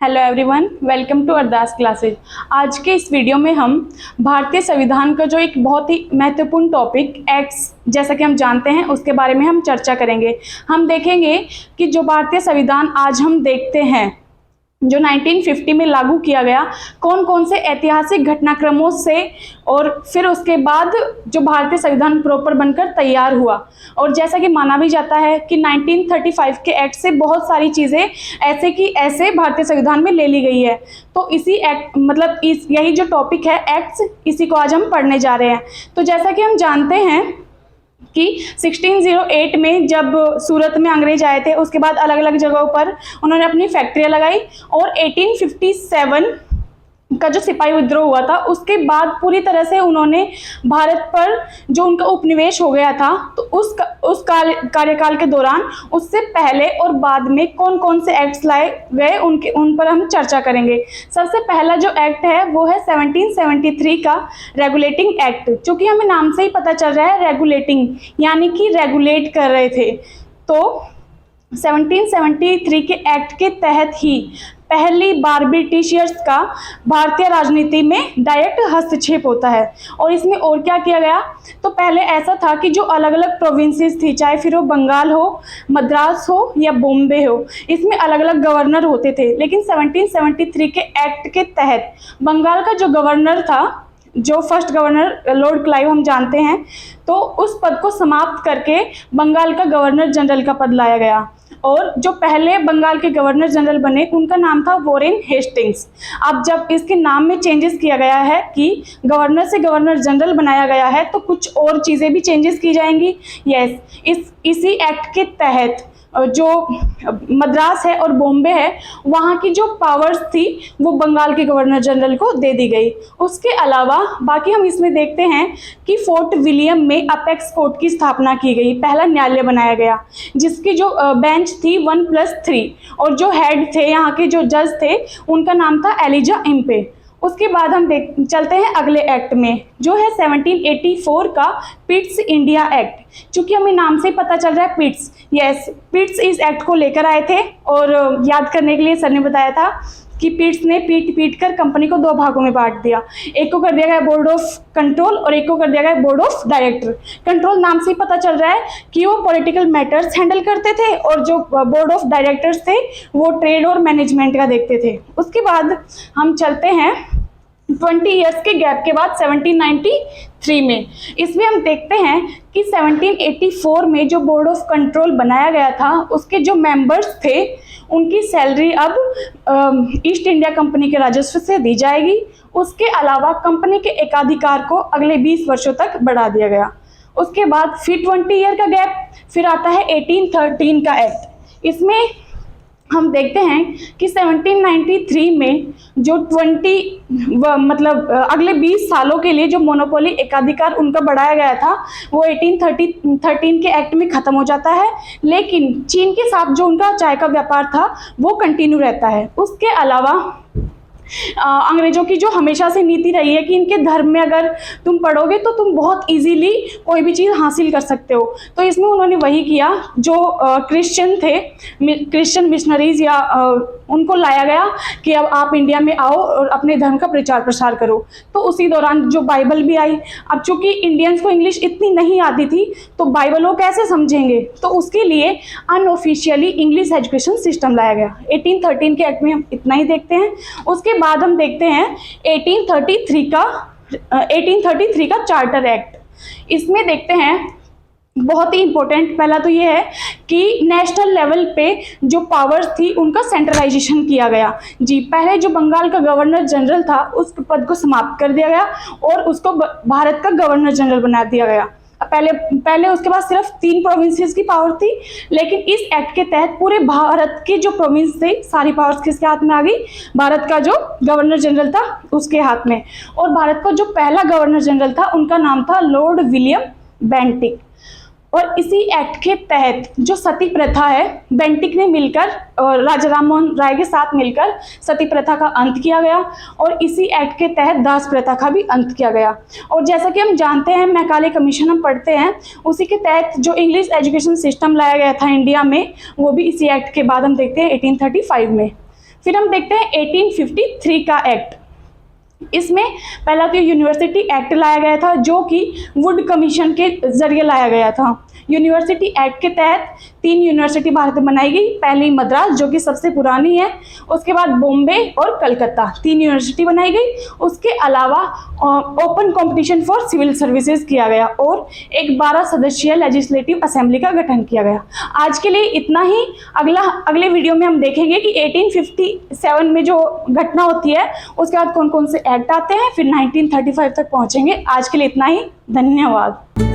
Hello everyone, welcome to Ardaas classes. आज के इस वीडियो में हम भारतीय संविधान का जो एक बहुत ही महत्वपूर्ण टॉपिक एक्ट्स, जैसा कि हम जानते हैं, उसके बारे में हम चर्चा करेंगे। हम देखेंगे कि जो भारतीय संविधान आज हम देखते हैं, जो 1950 में लागू किया गया, कौन कौन से ऐतिहासिक घटनाक्रमों से और फिर उसके बाद जो भारतीय संविधान प्रॉपर बनकर तैयार हुआ। और जैसा कि माना भी जाता है कि 1935 के एक्ट से बहुत सारी चीज़ें ऐसे की ऐसे भारतीय संविधान में ले ली गई है। तो इसी एक्ट यही जो टॉपिक है एक्ट्स, इसी को आज हम पढ़ने जा रहे हैं। तो जैसा कि हम जानते हैं कि 1608 में जब सूरत में अंग्रेज आए थे, उसके बाद अलग अलग जगहों पर उन्होंने अपनी फैक्ट्रियाँ लगाई और 1857 का जो सिपाही विद्रोह हुआ था, उसके बाद पूरी तरह से उन्होंने भारत पर जो उनका उपनिवेश हो गया था, तो उस कार्यकाल के दौरान उससे पहले और बाद में कौन कौन से एक्ट्स लाए गए उन पर हम चर्चा करेंगे। सबसे पहला जो एक्ट है वो है 1773 का रेगुलेटिंग एक्ट। चूँकि हमें नाम से ही पता चल रहा है रेगुलेटिंग, यानी कि रेगुलेट कर रहे थे। तो 1773 के एक्ट के तहत ही पहली बार ब्रिटिशर्स का भारतीय राजनीति में डायरेक्ट हस्तक्षेप होता है। और इसमें और क्या किया गया, तो पहले ऐसा था कि जो अलग अलग प्रोविंसेस थी, चाहे फिर वो बंगाल हो, मद्रास हो या बॉम्बे हो, इसमें अलग अलग गवर्नर होते थे। लेकिन 1773 के एक्ट के तहत बंगाल का जो गवर्नर था, जो फर्स्ट गवर्नर लॉर्ड क्लाइव हम जानते हैं, तो उस पद को समाप्त करके बंगाल का गवर्नर जनरल का पद लाया गया। और जो पहले बंगाल के गवर्नर जनरल बने, उनका नाम था वॉरेन हेस्टिंग्स। अब जब इसके नाम में चेंजेस किया गया है कि गवर्नर से गवर्नर जनरल बनाया गया है, तो कुछ और चीज़ें भी चेंजेस की जाएंगी। इसी एक्ट के तहत जो मद्रास है और बॉम्बे है, वहाँ की जो पावर्स थी वो बंगाल के गवर्नर जनरल को दे दी गई। उसके अलावा बाकी हम इसमें देखते हैं कि फोर्ट विलियम में अपेक्स कोर्ट की स्थापना की गई, पहला न्यायालय बनाया गया, जिसकी जो बेंच थी 1+3 और जो हेड थे, यहाँ के जो जज थे, उनका नाम था एलिजा इम्पे। उसके बाद हम चलते हैं अगले एक्ट में, जो है 1784 का पिट्स इंडिया एक्ट। चूँकि हमें नाम से ही पता चल रहा है पिट्स इस एक्ट को लेकर आए थे। और याद करने के लिए सर ने बताया था कि पिट्स ने पीट कर कंपनी को 2 भागों में बांट दिया। एक को कर दिया गया बोर्ड ऑफ कंट्रोल और एक को कर दिया गया बोर्ड ऑफ डायरेक्टर। कंट्रोल नाम से ही पता चल रहा है कि वो पॉलिटिकल मैटर्स हैंडल करते थे, और जो बोर्ड ऑफ डायरेक्टर्स थे वो ट्रेड और मैनेजमेंट का देखते थे। उसके बाद हम चलते हैं 20 ईयर्स के गैप के बाद 1793 में। इसमें हम देखते हैं कि 1784 में जो बोर्ड ऑफ कंट्रोल बनाया गया था, उसके जो मेंबर्स थे, उनकी सैलरी अब ईस्ट इंडिया कंपनी के राजस्व से दी जाएगी। उसके अलावा कंपनी के एकाधिकार को अगले 20 वर्षों तक बढ़ा दिया गया। उसके बाद फिर 20 ईयर का गैप, फिर आता है 1813 का एक्ट। इसमें हम देखते हैं कि 1793 में जो अगले 20 सालों के लिए जो मोनोपोली एकाधिकार उनका बढ़ाया गया था, वो 1813 के एक्ट में ख़त्म हो जाता है। लेकिन चीन के साथ जो उनका चाय का व्यापार था वो कंटिन्यू रहता है। उसके अलावा अंग्रेजों की जो हमेशा से नीति रही है कि इनके धर्म में अगर तुम पढ़ोगे तो तुम बहुत इजीली कोई भी चीज़ हासिल कर सकते हो। तो इसमें उन्होंने वही किया, जो क्रिश्चियन थे, क्रिश्चियन मिशनरीज या उनको लाया गया कि अब आप इंडिया में आओ और अपने धर्म का प्रचार प्रसार करो। तो उसी दौरान जो बाइबल भी आई। अब चूंकि इंडियंस को इंग्लिश इतनी नहीं आती थी, तो बाइबल वो कैसे समझेंगे, तो उसके लिए अनऑफिशियली इंग्लिश एजुकेशन सिस्टम लाया गया। 1813 के एक्ट में हम इतना ही देखते हैं। उसके बाद हम देखते हैं 1833 का चार्टर एक्ट। इसमें देखते हैं बहुत ही इंपॉर्टेंट, पहला तो ये है कि नेशनल लेवल पे जो पावर्स थी उनका सेंट्रलाइजेशन किया गया। जी, पहले जो बंगाल का गवर्नर जनरल था, उस पद को समाप्त कर दिया गया और उसको भारत का गवर्नर जनरल बना दिया गया। पहले उसके पास सिर्फ 3 प्रोविंसेस की पावर थी, लेकिन इस एक्ट के तहत पूरे भारत के जो प्रोविंस थे, सारी पावर्स किसके हाथ में आ गई, भारत का जो गवर्नर जनरल था उसके हाथ में। और भारत का जो पहला गवर्नर जनरल था, उनका नाम था लॉर्ड विलियम बेंटिक। और इसी एक्ट के तहत जो सती प्रथा है, बेंटिक ने मिलकर और राजा राम मोहन राय के साथ मिलकर सती प्रथा का अंत किया गया। और इसी एक्ट के तहत दास प्रथा का भी अंत किया गया। और जैसा कि हम जानते हैं, मैकाले कमीशन हम पढ़ते हैं, उसी के तहत जो इंग्लिश एजुकेशन सिस्टम लाया गया था इंडिया में, वो भी इसी एक्ट के बाद हम देखते हैं 1835 में। फिर हम देखते हैं 1853 का एक्ट। इसमें पहला तो यूनिवर्सिटी एक्ट लाया गया था, जो कि वुड कमीशन के जरिए लाया गया था। यूनिवर्सिटी एक्ट के तहत 3 यूनिवर्सिटी भारत में बनाई गई। पहली मद्रास, जो कि सबसे पुरानी है, उसके बाद बॉम्बे और कलकत्ता, 3 यूनिवर्सिटी बनाई गई। उसके अलावा open competition for civil services किया गया और एक 12 सदस्यीय लेजिस्लेटिव असेंबली का गठन किया गया। आज के लिए इतना ही। अगले वीडियो में हम देखेंगे कि 1857 में जो घटना होती है उसके बाद कौन कौन से एक्ट आते हैं, फिर 1935 तक पहुंचेंगे। आज के लिए इतना ही। धन्यवाद।